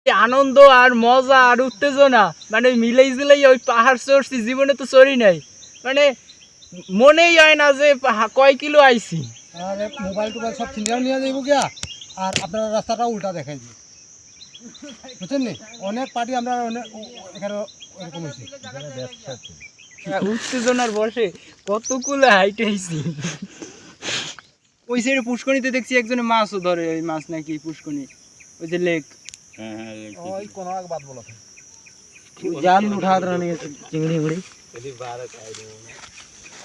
আনন্দ আর মজা আর উত্তেজনা মানে মিলেই জিলেই ওই পাহাড় চড়ছি, জীবনে তো চড়ি নাই, মানে মনেই হয় না যে কয় কিলো আইছি। আর মোবাইল টোবাইল সব ছিনিয়ে নিয়ে যাইব গিয়া, আর আপনারা রাস্তাটা উল্টা দেখাই দিই, বুঝছেন নি? অনেক পার্টি আমরা এখানে এরকম হয়েছি, উত্তেজনার বসে কতগুলো হাইট আইছি। ওই সাইডে পুষ্করিতে দেখছি একজনে মাছও ধরে, ওই মাছ নাকি পুষ্করি, ওই যে লেক। ওই কোনো এক বাদ বলা থাকে জাল উঠা নিয়ে চিংড়ি মুড়ি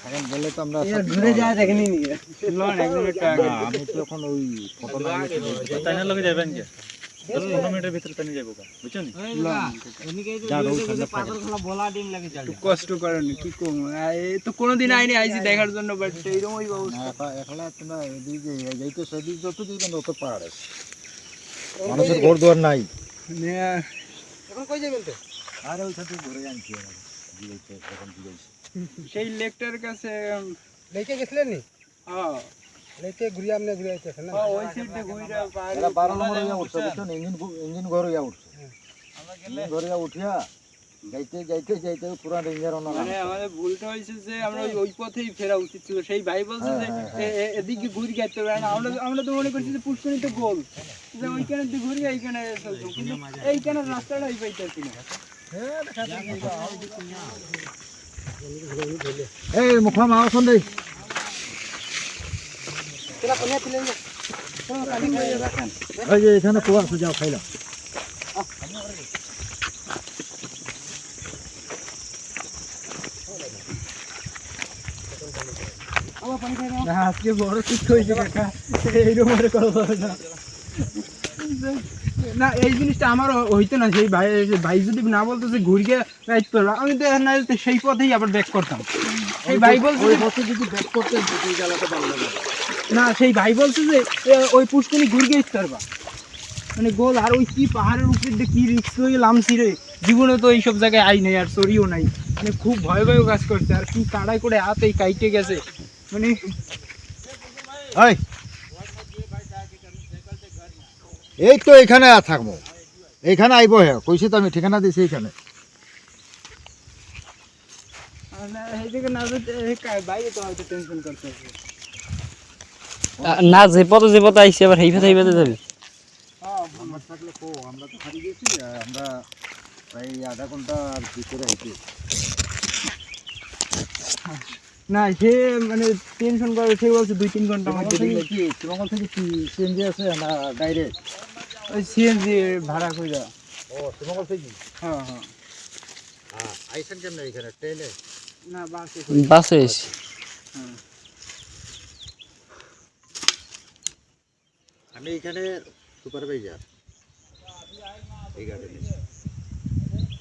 এখন বললে তো আমরা ঘুরে যায় দেখেনি আমি তো এখন ওই ফটো তাইনার লগে যাবেন কে 10-15 মিনিটের ভিতরে তানি যাইবো কা বুঝছেন কষ্ট করেন কি কম, তো কোনোদিন আইনি আইছি দেখার জন্য, বাট এইরকম ওই অবস্থা। একলা তোমরা এদিকে যাইতে সেদিক যত যাইবেন তত পাহাড় আছে, মানুষের ঘর দুয়ার নাই। এখন কই যাবেন তো? আরে ওই সাথে ঘুরে যাচ্ছি এখন সেই লেকটার কাছে লেকে গেছিলেন নি? হ্যাঁ লেকে ঘুরে আপনি ঘুরে আইতেছেন না? ওই সাইডে ঘুরে পাহাড়ে 12 নম্বর হইয়া উঠছে, বুঝছেন? ইঞ্জিন ঘর হইয়া উঠছে, ইঞ্জিন ঘর হইয়া উঠিয়া যাইতে যাইতে যাইতে পুরা ডেঞ্জার অন্য মানে আমাদের ভুলটা হয়েছে যে আমরা ওই পথেই ফেরা উচিত ছিল। সেই ভাই বলছে যে এদিকে ঘুরে যেতে হবে না, আমরা তো মনে করছি যে পুষ্করি তো গোল, যে ওইখানে দিয়ে ঘুরে এইখানে চলতো, কিন্তু এইখানে রাস্তাটাই পাইতেছি না। এই মুখা মা আসুন দেই ওই যে এখানে কুয়া আছে, যাও খাইলাম। আজকে বড় ঠিক হয়েছে কাকা, এইরকম না না, এই জিনিসটা আমার হইতো না। সেই ভাই যদি না বলতো যে ঘুরিয়ে রাইট করলাম, আমি তো না সেই পথেই আবার ব্যাক করতাম। সেই ভাই বলছে যদি ব্যাক করতেন না, সেই ভাই বলছে যে ওই পুষ্করি ঘুরিয়ে আসতে পারবা, মানে গোল। আর ওই কি পাহাড়ের উপর দিয়ে কি রিক্স হয়ে লামছি রে, জীবনে তো এইসব জায়গায় আই নাই আর চড়িও নাই, মানে খুব ভয় ভয় কাজ করছে। আর কি কাড়াই করে হাত এই কাইটে গেছে, মানে এই তো এখানে থাকবো, এইখানে আইবো। হ্যাঁ কইছি তো, আমি ঠিকানা দিছি এখানে। না যে পথে আইসি আবার হেই পথে যাবে। আমরা থাকলে কো, আমরা তো হারিয়ে গেছি, আমরা প্রায় আধা ঘন্টা আর ভিতরে আইছি। না সে মানে টেনশন করে, সে বলছে 2-3 ঘন্টা মধ্যে কি শ্রীমঙ্গল থেকে কি সিএনজি আছে না ডাইরেক্ট? ওই সিএনজি ভাড়া করে দেওয়া। ও শ্রীমঙ্গল থেকে? হ্যাঁ হ্যাঁ। আইসেন কেন এখানে ট্রেনে? না বাসে। বাসে এসে আমি এখানে সুপারভাইজার এই গার্ডেনে।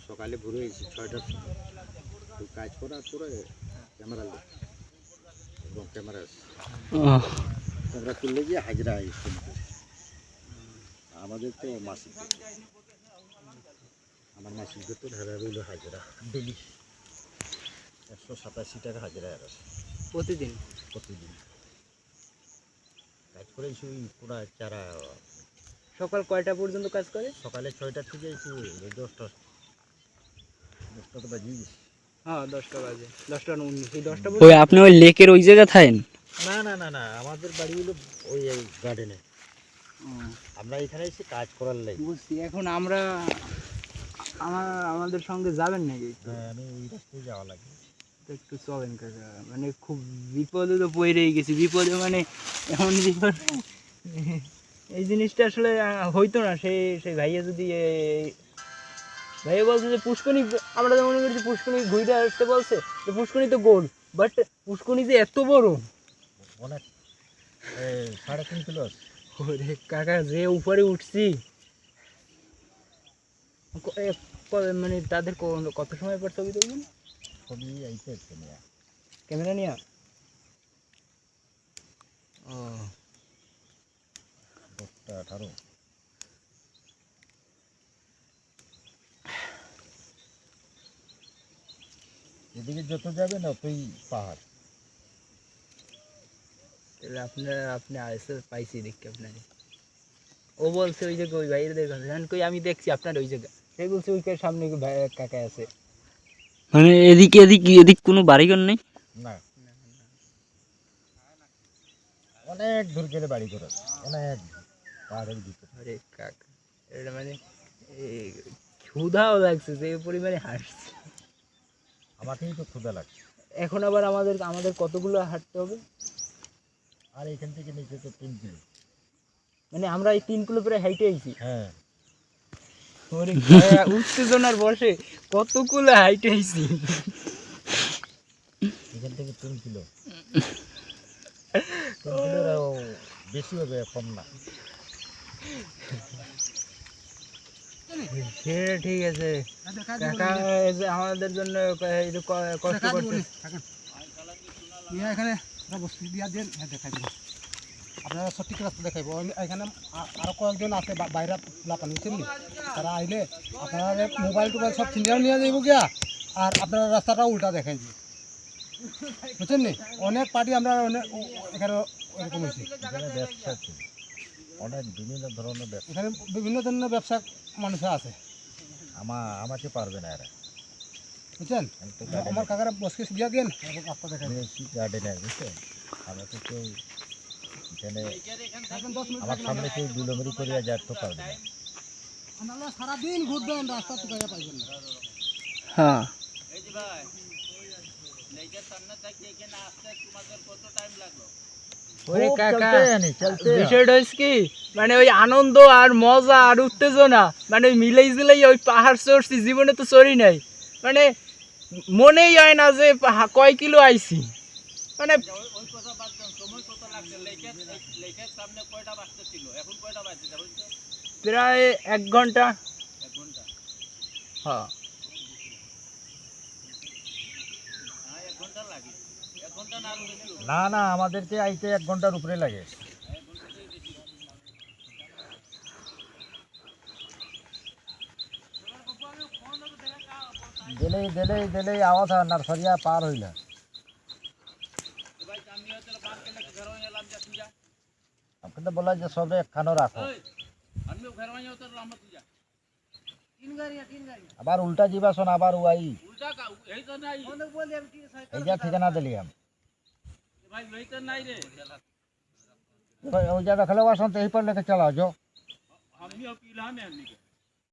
সকালে ঘুরে এসেছি 6টার সময়, কাজ করার পরে ক্যামেরা এবং ক্যামেরা তুললে গিয়ে হাজরা আমাদের তো মাসিক, আমার মাসিক বেতন হারা রইল হাজরা ডেলি 187 টাকা হাজরা প্রতিদিন প্রতিদিন কাজ করে এসে ওই পুরা চারা। সকাল কয়টা পর্যন্ত কাজ করে? সকালে 6টার থেকে এসে 10টা তো বাজিয়ে গেছি। হ্যাঁ 10টা বাজে, 10টা 19, এই 10টা ওই আপনি ওই লেকের ওই জায়গা থাকেন? না না না না, আমাদের বাড়ি হলো ওই গার্ডেনে, আমরা এখানে এসে কাজ করার লাগে। বুঝছি। এখন আমরা আমাদের সঙ্গে যাবেন নাকি? হ্যাঁ আমি ওই রাস্তায় যাওয়া লাগে, তো একটু চলেন কাকা, মানে খুব বিপদে তো পড়েই গেছি। বিপদে মানে এমন বিপদ, এই জিনিসটা আসলে হইতো না। সেই ভাইয়া যদি ভাইয়া বলছে যে পুষ্করি, আমরা তো মনে করছি পুষ্করি ঘুরে আসতে বলছে, যে পুষ্করি তো গোল, বাট পুষ্করি যে এত বড়, অনেক 3.5 কিলো। ওরে কাকা যে উপরে উঠছি, মানে তাদের কত সময় পর ছবি তুলবেন? ছবি আইতে ক্যামেরা নিয়ে? ও 10টা 18। এদিকে যত যাবেন অতই পাহাড়। তাহলে আপনি আইসে পাইছি দেখি আপনাকে। ও বলছে ওই জায়গায় ওই ভাইয়ের দেখা যায় কই আমি দেখছি আপনার ওই জায়গা সে বলছে ওই সামনে ভাই কাকা আছে মানে এদিক কোনো বাড়িঘর নেই? না অনেক দূর গেলে বাড়ি করে আছে, অনেক পাহাড়ের ভিতরে। আরে কাকা এটা মানে ক্ষুধাও লাগছে যে পরিমাণে হাঁটছে আমাকেই তো ক্ষুধা লাগছে। এখন আবার আমাদের কতগুলো হাঁটতে হবে আর এখান থেকে নিচে তো 3 কিলো। মানে আমরা এই 3 কিলো প্রায় হাইটে আইছি হ্যাঁ ওরে কাকা, উত্তেজনার বসে কতগুলো হাইটে আইছি এখান থেকে 3 কিলো। 3 কিলোর বেশি হবে, কম না। সে ঠিক আছে কাকা এই যে আমাদের জন্য এই যে কষ্ট করতে এখানে বস্তু দিয়া দেন দেখাই দেবো আপনারা সঠিক রাস্তা দেখাইব এখানে আরো কয়েকজন আছে বাইরে লাপানি বুঝছেন তারা আইলে আপনারা মোবাইল টোবাইল সব চিনিয়াও নিয়ে যাইব গিয়া আর আপনারা রাস্তাটা উল্টা দেখাই দিব বুঝছেন নি অনেক পার্টি আমরা এখানে এরকম হয়েছে এখানে ব্যবসা আছে, অনেক বিভিন্ন ধরনের ব্যবসা। এখানে বিভিন্ন ধরনের ব্যবসা মানুষ আছে আমাকে পারবে না এরা। বুঝছেন আমার কাকারা বসকে দিয়া দেন রাস্তা দেখাই গার্ডেনার বুঝছেন, আমাকে কেউ এখানে আমার সামনে কেউ দুলমুড়ি করিয়া যায় তো পারবে না। আপনারা সারাদিন ঘুরবেন রাস্তা টুকাইয়া পাইবেন না হ্যাঁ ওরে খুব কাকা চলতে জানি, চলতে। বিষয়টা হচ্ছে কি মানে ওই আনন্দ আর মজা আর উত্তেজনা মানে ওই মিলাই জিলাই ওই পাহাড় চড়ছি জীবনে তো চড়ি নাই মানে মনেই হয় না যে কয় কিলো আইছি মানে প্রায় 1 ঘন্টা হ্যাঁ না না, আমাদেরকে আইতে 1 ঘন্টার উপরে লাগে। দিলেই আওয়াজ হয় নার্সারিয়া পার হইলা। আপনাদের বলা যে সবে একখানো রাখো, আবার উল্টা জীবাসন আবার উয়াই এই যা ঠিকানা দিলিয়াম ওই জায়গা খেলে আসন তো এই পর লেকে চালাও जो